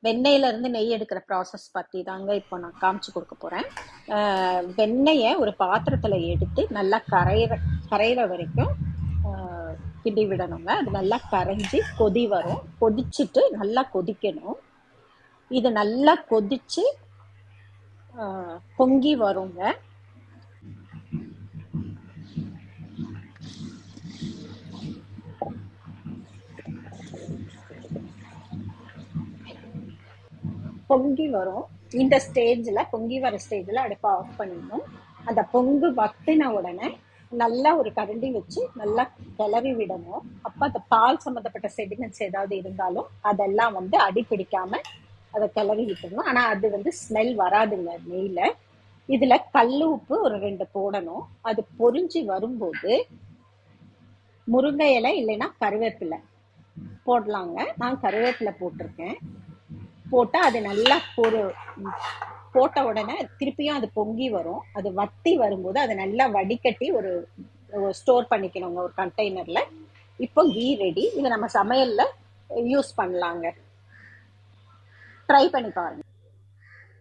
வெண்ணெயில இருந்து நெய் எடுக்கிற ப்ராசஸ் பத்தி தாங்க இப்போ நான் காமிச்சு கொடுக்க போறேன். வெண்ணெயை ஒரு பாத்திரத்துல எடுத்து நல்லா கரையிற வரைக்கும் கிண்டி விடணுங்க. அது நல்லா கரைஞ்சி கொதி வரும். கொதிச்சுட்டு நல்லா கொதிக்கணும். இது நல்லா கொதிச்சு பொங்கி வருங்க. பொங்கி வரும். இந்த ஸ்டேஜ்ல பொங்கி வர ஸ்டேஜ்ல அடுப்பை ஆஃப் பண்ணிடணும். அந்த பொங்கு வத்தின உடனே நல்லா ஒரு கரண்டி வச்சு நல்லா கிளறி விடணும். அப்ப அந்த பால் சம்மந்தப்பட்ட செடிமெண்ட்ஸ் ஏதாவது இருந்தாலும் அதெல்லாம் அடி பிடிக்காம அதை கிளறி விட்டுணும். ஆனா அது ஸ்மெல் வராதுங்க நெய்ல. இதுல கல்லு உப்பு ஒரு 2 போடணும். அது பொரிஞ்சு வரும்போது முருங்கை இலை இல்லைன்னா கருவேப்பிலை போடலாங்க. நான் கருவேப்பிலை போட்டிருக்கேன். போட்டா அது நல்லா போட்ட உடனே திருப்பியும் அது பொங்கி வரும். அது வத்தி வரும்போது அதை நல்லா வடிகட்டி ஒரு ஸ்டோர் பண்ணிக்கணுங்க ஒரு கண்டெய்னர்ல. இப்போ கீ ரெடி. இதை நம்ம சமையல்ல யூஸ் பண்ணலாங்க. ட்ரை பண்ணி பாருங்க.